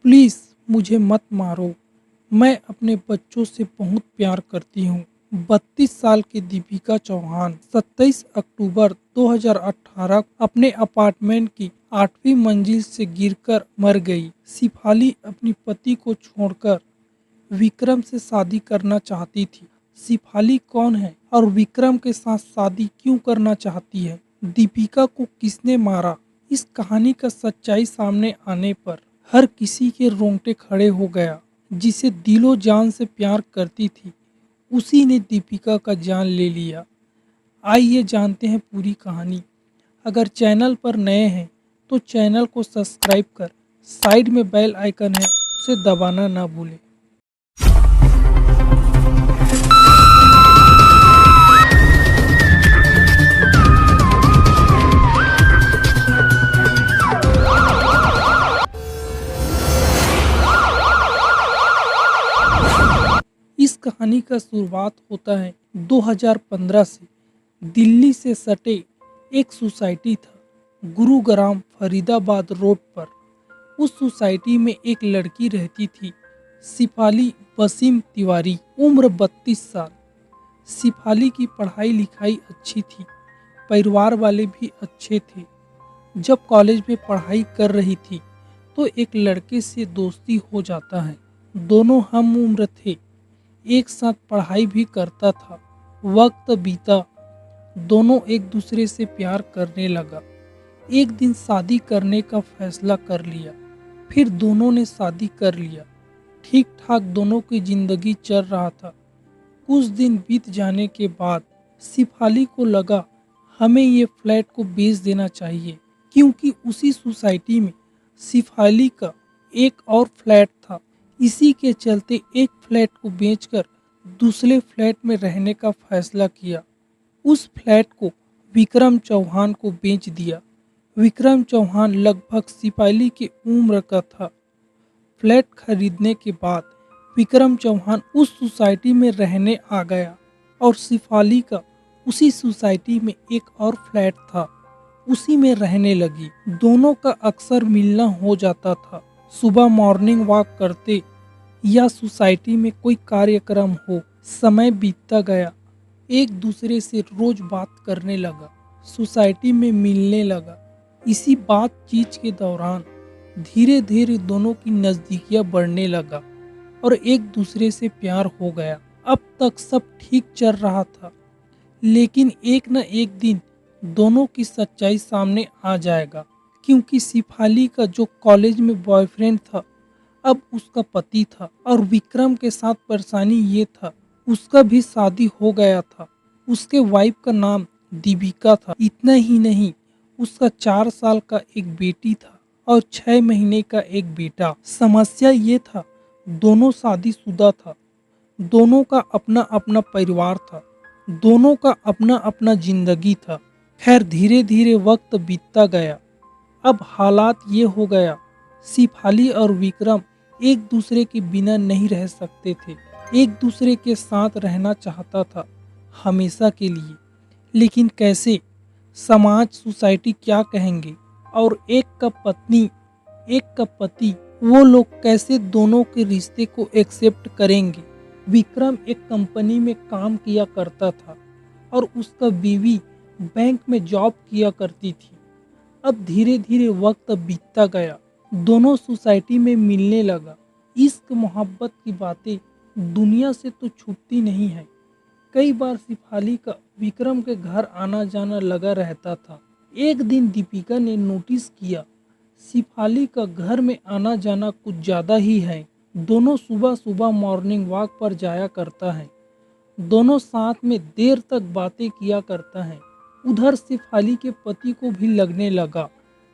Please मुझे मत मारो। मैं अपने बच्चों से बहुत प्यार करती हूँ। 32 साल की दीपिका चौहान 27 अक्टूबर 2018 अपने अपार्टमेंट की 8वीं मंजिल से गिरकर मर गई। शिफाली अपनी पति को छोड़कर विक्रम से शादी करना चाहती थी। शिफाली कौन है और विक्रम के साथ शादी क्यों करना चाहती है? दीपिका को किसने मारा? इस कहानी का सच्चाई सामने आने पर हर किसी के रोंगटे खड़े हो गया। जिसे दिलो जान से प्यार करती थी, उसी ने दीपिका का जान ले लिया। आइए जानते हैं पूरी कहानी। अगर चैनल पर नए हैं तो चैनल को सब्सक्राइब कर साइड में बेल आइकन है उसे दबाना ना भूलें। इस कहानी का शुरुआत होता है 2015 से। दिल्ली से सटे एक सोसाइटी था, गुरुग्राम फरीदाबाद रोड पर। उस सोसाइटी में एक लड़की रहती थी, शिफाली वसीम तिवारी, उम्र 32 साल। शिफाली की पढ़ाई लिखाई अच्छी थी, परिवार वाले भी अच्छे थे। जब कॉलेज में पढ़ाई कर रही थी तो एक लड़के से दोस्ती हो जाता है। दोनों हम उम्र थे, एक साथ पढ़ाई भी करता था। वक्त बीता, दोनों एक दूसरे से प्यार करने लगा। एक दिन शादी करने का फैसला कर लिया। फिर दोनों ने शादी कर लिया। ठीक ठाक दोनों की जिंदगी चल रहा था। कुछ दिन बीत जाने के बाद शिफाली को लगा हमें ये फ्लैट को बेच देना चाहिए, क्योंकि उसी सोसाइटी में शिफाली का एक और फ्लैट था। इसी के चलते एक फ्लैट को बेचकर दूसरे फ्लैट में रहने का फैसला किया। उस फ्लैट को विक्रम चौहान को बेच दिया। विक्रम चौहान लगभग शिफाली की उम्र का था। फ्लैट खरीदने के बाद विक्रम चौहान उस सोसाइटी में रहने आ गया और शिफाली का उसी सोसाइटी में एक और फ्लैट था, उसी में रहने लगी। दोनों का अक्सर मिलना हो जाता था। सुबह मॉर्निंग वॉक करते या सोसाइटी में कोई कार्यक्रम हो। समय बीतता गया, एक दूसरे से रोज बात करने लगा, सोसाइटी में मिलने लगा। इसी बातचीत के दौरान धीरे धीरे दोनों की नजदीकियां बढ़ने लगा और एक दूसरे से प्यार हो गया। अब तक सब ठीक चल रहा था, लेकिन एक न एक दिन दोनों की सच्चाई सामने आ जाएगा, क्योंकि शिफाली का जो कॉलेज में बॉयफ्रेंड था अब उसका पति था। और विक्रम के साथ परेशानी ये था, उसका भी शादी हो गया था। उसके वाइफ का नाम दीपिका था। इतना ही नहीं, उसका 4 साल का एक बेटी था और 6 महीने का एक बेटा। समस्या ये था, दोनों शादीशुदा था, दोनों का अपना अपना परिवार था, दोनों का अपना अपना जिंदगी था। खैर धीरे धीरे वक्त बीतता गया। अब हालात ये हो गया, शिफाली और विक्रम एक दूसरे के बिना नहीं रह सकते थे। एक दूसरे के साथ रहना चाहता था हमेशा के लिए, लेकिन कैसे? समाज, सोसाइटी क्या कहेंगे? और एक का पत्नी, एक का पति, वो लोग कैसे दोनों के रिश्ते को एक्सेप्ट करेंगे? विक्रम एक कंपनी में काम किया करता था और उसका बीवी बैंक में जॉब किया करती थी। अब धीरे धीरे वक्त बीतता गया, दोनों सोसाइटी में मिलने लगा। इश्क मोहब्बत की बातें दुनिया से तो छूटती नहीं है। कई बार शिफाली का विक्रम के घर आना जाना लगा रहता था। एक दिन दीपिका ने नोटिस किया, शिफाली का घर में आना जाना कुछ ज़्यादा ही है। दोनों सुबह सुबह मॉर्निंग वॉक पर जाया करता है, दोनों साथ में देर तक बातें किया करता है। उधर शिफाली के पति को भी लगने लगा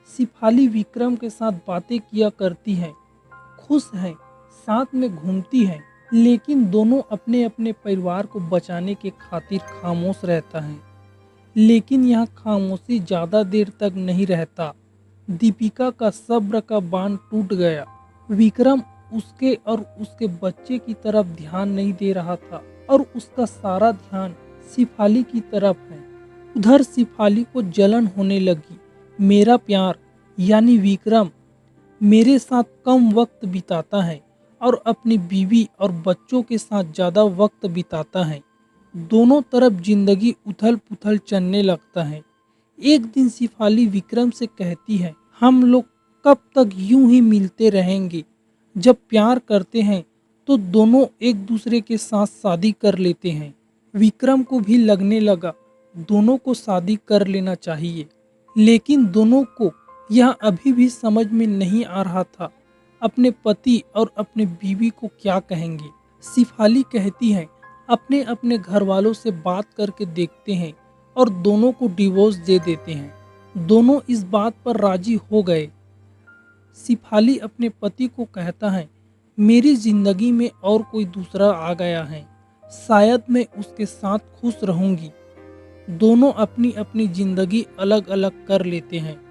शिफाली विक्रम के साथ बातें किया करती है, खुश है, साथ में घूमती है, लेकिन दोनों अपने अपने परिवार को बचाने के खातिर खामोश रहता है। लेकिन यह खामोशी ज़्यादा देर तक नहीं रहता। दीपिका का सब्र का बांध टूट गया। विक्रम उसके और उसके बच्चे की तरफ ध्यान नहीं दे रहा था और उसका सारा ध्यान शिफाली की तरफ है। उधर शिफाली को जलन होने लगी। मेरा प्यार यानी विक्रम मेरे साथ कम वक्त बिताता है और अपनी बीवी और बच्चों के साथ ज़्यादा वक्त बिताता है। दोनों तरफ जिंदगी उथल पुथल चलने लगता है। एक दिन शिफाली विक्रम से कहती है, हम लोग कब तक यूं ही मिलते रहेंगे? जब प्यार करते हैं तो दोनों एक दूसरे के साथ शादी कर लेते हैं। विक्रम को भी लगने लगा दोनों को शादी कर लेना चाहिए, लेकिन दोनों को यह अभी भी समझ में नहीं आ रहा था अपने पति और अपने बीवी को क्या कहेंगे। शिफाली कहती है, अपने अपने घर वालों से बात करके देखते हैं और दोनों को डिवोर्स दे देते हैं। दोनों इस बात पर राजी हो गए। शिफाली अपने पति को कहता है, मेरी जिंदगी में और कोई दूसरा आ गया है, शायद मैं उसके साथ खुश रहूंगी। दोनों अपनी अपनी जिंदगी अलग अलग कर लेते हैं।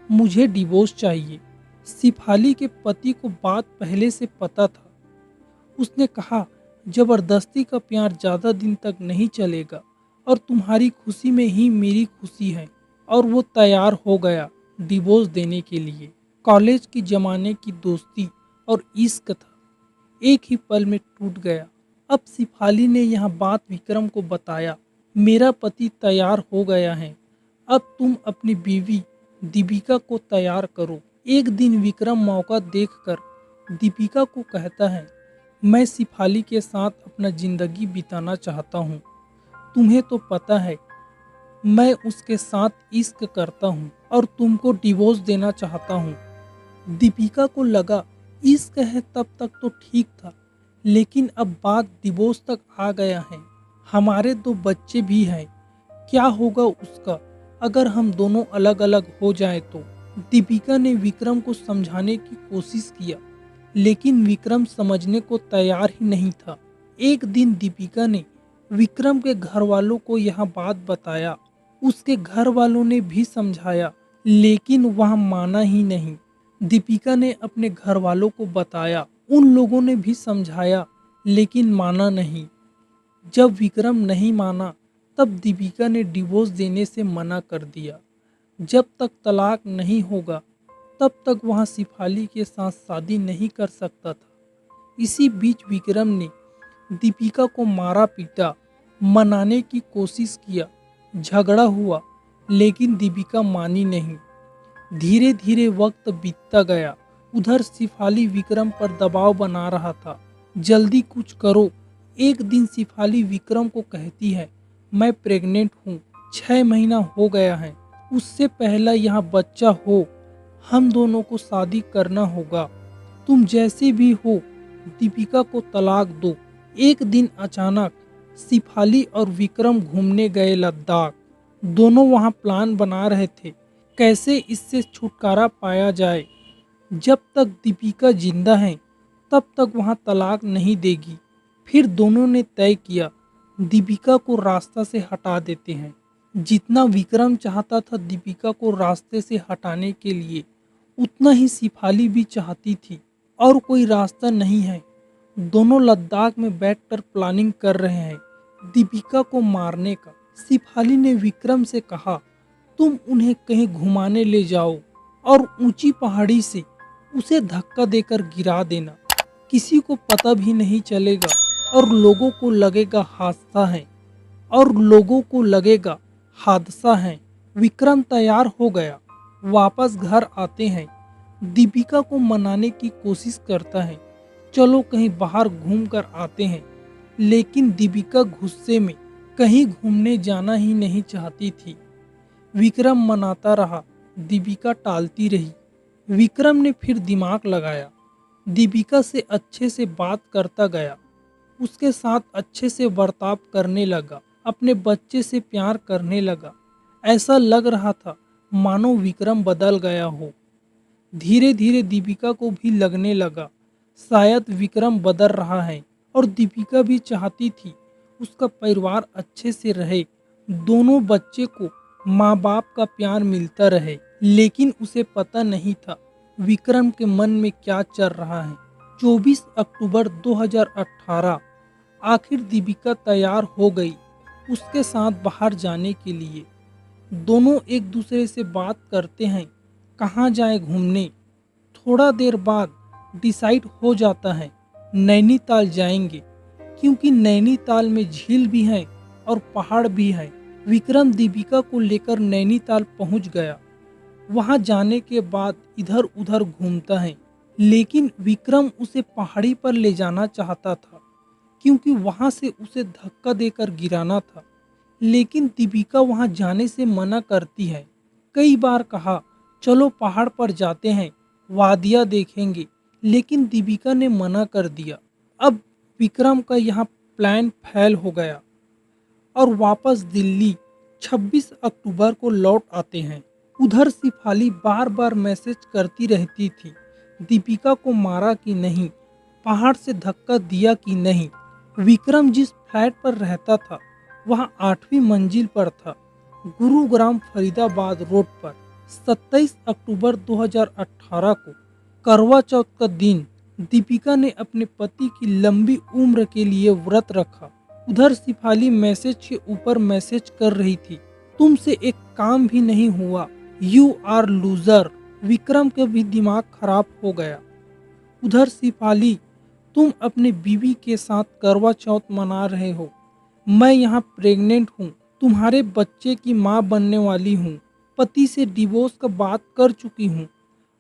मुझे डिवोर्स चाहिए। शिफाली के पति को बात पहले से पता था। उसने कहा, जबरदस्ती का प्यार ज़्यादा दिन तक नहीं चलेगा और तुम्हारी खुशी में ही मेरी खुशी है। और वो तैयार हो गया डिवोर्स देने के लिए। कॉलेज की ज़माने की दोस्ती और इश्क था, एक ही पल में टूट गया। अब शिफाली ने यह बात विक्रम को बताया, मेरा पति तैयार हो गया है, अब तुम अपनी बीवी दीपिका को तैयार करो। एक दिन विक्रम मौका देखकर दीपिका को कहता है, मैं शिफाली के साथ अपना जिंदगी बिताना चाहता हूँ। तुम्हें तो पता है मैं उसके साथ इश्क करता हूँ और तुमको डिवोर्स देना चाहता हूँ। दीपिका को लगा इश्क है तब तक तो ठीक था, लेकिन अब बात डिवोर्स तक आ गया है। हमारे दो बच्चे भी हैं, क्या होगा उसका अगर हम दोनों अलग अलग हो जाएं तो। दीपिका ने विक्रम को समझाने की कोशिश किया, लेकिन विक्रम समझने को तैयार ही नहीं था। एक दिन दीपिका ने विक्रम के घर वालों को यह बात बताया। उसके घर वालों ने भी समझाया, लेकिन वह माना ही नहीं। दीपिका ने अपने घर वालों को बताया, उन लोगों ने भी समझाया, लेकिन माना नहीं। जब विक्रम नहीं माना, तब दीपिका ने डिवोर्स देने से मना कर दिया। जब तक तलाक नहीं होगा तब तक वह शिफाली के साथ शादी नहीं कर सकता था। इसी बीच विक्रम ने दीपिका को मारा पीटा, मनाने की कोशिश किया। झगड़ा हुआ, लेकिन दीपिका मानी नहीं। धीरे धीरे वक्त बीतता गया। उधर शिफाली विक्रम पर दबाव बना रहा था, जल्दी कुछ करो। एक दिन शिफाली विक्रम को कहती है, मैं प्रेग्नेंट हूँ, 6 महीना हो गया है। उससे पहला यहाँ बच्चा हो, हम दोनों को शादी करना होगा। तुम जैसे भी हो दीपिका को तलाक दो। एक दिन अचानक शिफाली और विक्रम घूमने गए लद्दाख। दोनों वहाँ प्लान बना रहे थे कैसे इससे छुटकारा पाया जाए। जब तक दीपिका जिंदा है तब तक वहाँ तलाक नहीं देगी। फिर दोनों ने तय किया दीपिका को रास्ता से हटा देते हैं। जितना विक्रम चाहता था दीपिका को रास्ते से हटाने के लिए, उतना ही शिफाली भी चाहती थी। और कोई रास्ता नहीं है। दोनों लद्दाख में बैठकर प्लानिंग कर रहे हैं दीपिका को मारने का। शिफाली ने विक्रम से कहा, तुम उन्हें कहीं घुमाने ले जाओ और ऊंची पहाड़ी से उसे धक्का देकर गिरा देना। किसी को पता भी नहीं चलेगा और लोगों को लगेगा हादसा है। विक्रम तैयार हो गया, वापस घर आते हैं। दीपिका को मनाने की कोशिश करता है, चलो कहीं बाहर घूम कर आते हैं। लेकिन दीपिका गुस्से में कहीं घूमने जाना ही नहीं चाहती थी। विक्रम मनाता रहा, दीपिका टालती रही। विक्रम ने फिर दिमाग लगाया, दीपिका से अच्छे से बात करता गया, उसके साथ अच्छे से बर्ताव करने लगा, अपने बच्चे से प्यार करने लगा। ऐसा लग रहा था मानो विक्रम बदल गया हो। धीरे धीरे दीपिका को भी लगने लगा शायद विक्रम बदल रहा है और दीपिका भी चाहती थी उसका परिवार अच्छे से रहे, दोनों बच्चे को माँ बाप का प्यार मिलता रहे। लेकिन उसे पता नहीं था विक्रम के मन में क्या चल रहा है। 24 अक्टूबर 2018 आखिर दीपिका तैयार हो गई उसके साथ बाहर जाने के लिए। दोनों एक दूसरे से बात करते हैं, कहाँ जाए घूमने। थोड़ा देर बाद डिसाइड हो जाता है नैनीताल जाएंगे, क्योंकि नैनीताल में झील भी है और पहाड़ भी है। विक्रम दीपिका को लेकर नैनीताल पहुंच गया। वहां जाने के बाद इधर उधर घूमता है, लेकिन विक्रम उसे पहाड़ी पर ले जाना चाहता था, क्योंकि वहां से उसे धक्का देकर गिराना था। लेकिन दीपिका वहां जाने से मना करती है। कई बार कहा चलो पहाड़ पर जाते हैं, वादियाँ देखेंगे, लेकिन दीपिका ने मना कर दिया। अब विक्रम का यहाँ प्लान फेल हो गया और वापस दिल्ली 26 अक्टूबर को लौट आते हैं। उधर सिफाली बार बार मैसेज करती रहती थी, दीपिका को मारा कि नहीं, पहाड़ से धक्का दिया कि नहीं। विक्रम जिस फ्लैट पर रहता था वहाँ 8वीं मंजिल पर था, गुरुग्राम फरीदाबाद रोड पर। 27 अक्टूबर 2018 को करवा चौथ का दिन दीपिका ने अपने पति की लंबी उम्र के लिए व्रत रखा। उधर सिफाली मैसेज के ऊपर मैसेज कर रही थी, तुमसे एक काम भी नहीं हुआ, यू आर लूजर। विक्रम का भी दिमाग खराब हो गया। उधर सिफाली, तुम अपने बीवी के साथ करवा चौथ मना रहे हो, मैं यहाँ प्रेग्नेंट हूँ, तुम्हारे बच्चे की माँ बनने वाली हूँ, पति से डिवोर्स का बात कर चुकी हूँ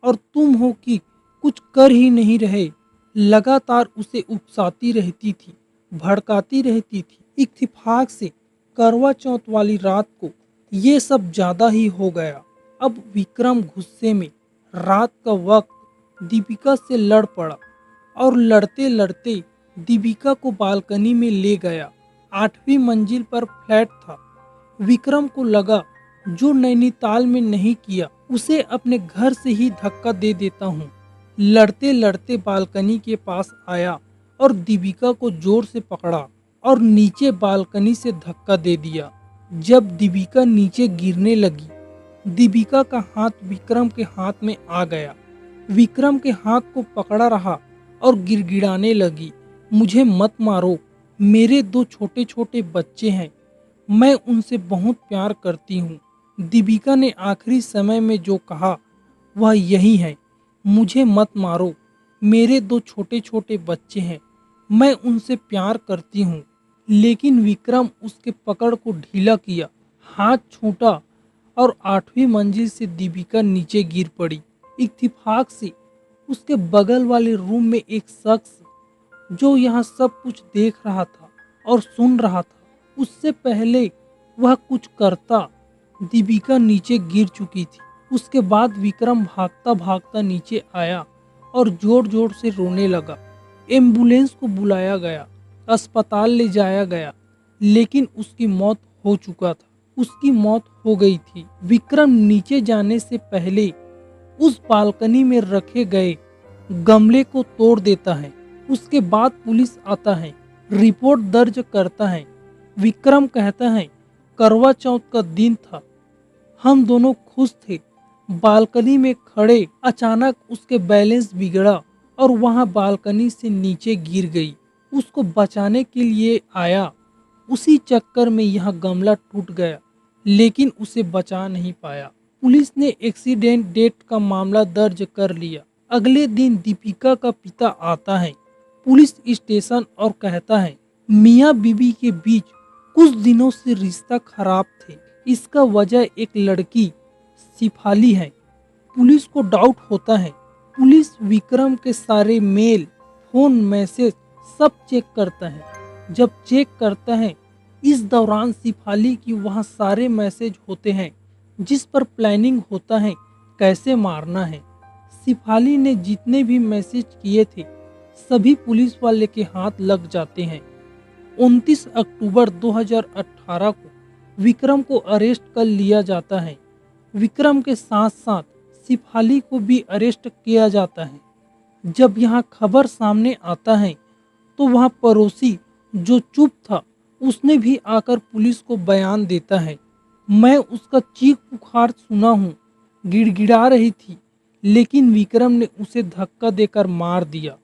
और तुम हो कि कुछ कर ही नहीं रहे। लगातार उसे उकसाती रहती थी, भड़काती रहती थी। इत्तेफाक से करवा चौथ वाली रात को ये सब ज्यादा ही हो गया। अब विक्रम गुस्से में रात का वक्त दीपिका से लड़ पड़ा और लड़ते लड़ते दीपिका को बालकनी में ले गया। 8वीं मंजिल पर फ्लैट था। विक्रम को लगा जो नैनीताल में नहीं किया उसे अपने घर से ही धक्का दे देता हूँ। लड़ते लड़ते बालकनी के पास आया और दीपिका को जोर से पकड़ा और नीचे बालकनी से धक्का दे दिया। जब दीपिका नीचे गिरने लगी, दीपिका का हाथ विक्रम के हाथ में आ गया। विक्रम के हाथ को पकड़ा रहा और गिड़गिड़ाने लगी, मुझे मत मारो, मेरे 2 छोटे छोटे बच्चे हैं, मैं उनसे बहुत प्यार करती हूँ। दीपिका ने आखिरी समय में जो कहा वह यही है, मुझे मत मारो, मेरे 2 छोटे छोटे बच्चे हैं, मैं उनसे प्यार करती हूँ। लेकिन विक्रम उसके पकड़ को ढीला किया, हाथ छूटा और 8वीं मंजिल से दीपिका नीचे गिर पड़ी। इत्तेफाक से उसके बगल वाले रूम में एक शख्स जो यहाँ सब कुछ देख रहा था और सुन रहा था, उससे पहले वह कुछ करता दीपिका नीचे गिर चुकी थी। उसके बाद विक्रम भागता भागता नीचे आया और जोर जोर से रोने लगा। एम्बुलेंस को बुलाया गया, अस्पताल ले जाया गया, लेकिन उसकी मौत हो चुका था। उसकी मौत हो गई थी। विक्रम नीचे जाने से पहले उस बालकनी में रखे गए गमले को तोड़ देता है। उसके बाद पुलिस आता है, रिपोर्ट दर्ज करता है। विक्रम कहता है करवा चौथ का दिन था, हम दोनों खुश थे, बालकनी में खड़े, अचानक उसके बैलेंस बिगड़ा और वहां बालकनी से नीचे गिर गई। उसको बचाने के लिए आया, उसी चक्कर में यह गमला टूट गया, लेकिन उसे बचा नहीं पाया। पुलिस ने एक्सीडेंट डेथ का मामला दर्ज कर लिया। अगले दिन दीपिका का पिता आता है पुलिस स्टेशन और कहता है मियाँ बीवी के बीच कुछ दिनों से रिश्ता खराब थे, इसका वजह एक लड़की सिफाली है। पुलिस को डाउट होता है। पुलिस विक्रम के सारे मेल, फोन, मैसेज सब चेक करता है। जब चेक करता है, इस दौरान सिफाली की वहाँ सारे मैसेज होते हैं जिस पर प्लानिंग होता है कैसे मारना है। सिफाली ने जितने भी मैसेज किए थे सभी पुलिस वाले के हाथ लग जाते हैं। 29 अक्टूबर 2018 को विक्रम को अरेस्ट कर लिया जाता है। विक्रम के साथ साथ सिफाली को भी अरेस्ट किया जाता है। जब यहाँ खबर सामने आता है तो वहाँ पड़ोसी जो चुप था उसने भी आकर पुलिस को बयान देता है, मैं उसका चीख पुकार सुना हूँ, गिड़गिड़ा रही थी, लेकिन विक्रम ने उसे धक्का देकर मार दिया।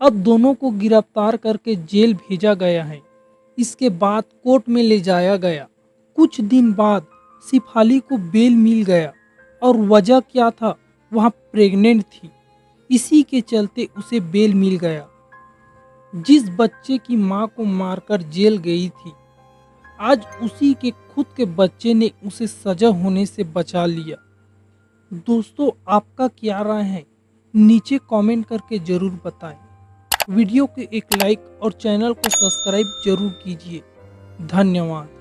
अब दोनों को गिरफ्तार करके जेल भेजा गया है। इसके बाद कोर्ट में ले जाया गया। कुछ दिन बाद सिफाली को बेल मिल गया और वजह क्या था, वहाँ प्रेग्नेंट थी। इसी के चलते उसे बेल मिल गया। जिस बच्चे की मां को मारकर जेल गई थी, आज उसी के खुद के बच्चे ने उसे सजा होने से बचा लिया। दोस्तों, आपका क्या राय है? नीचे कमेंट करके जरूर बताएं। वीडियो को एक लाइक और चैनल को सब्सक्राइब जरूर कीजिए। धन्यवाद।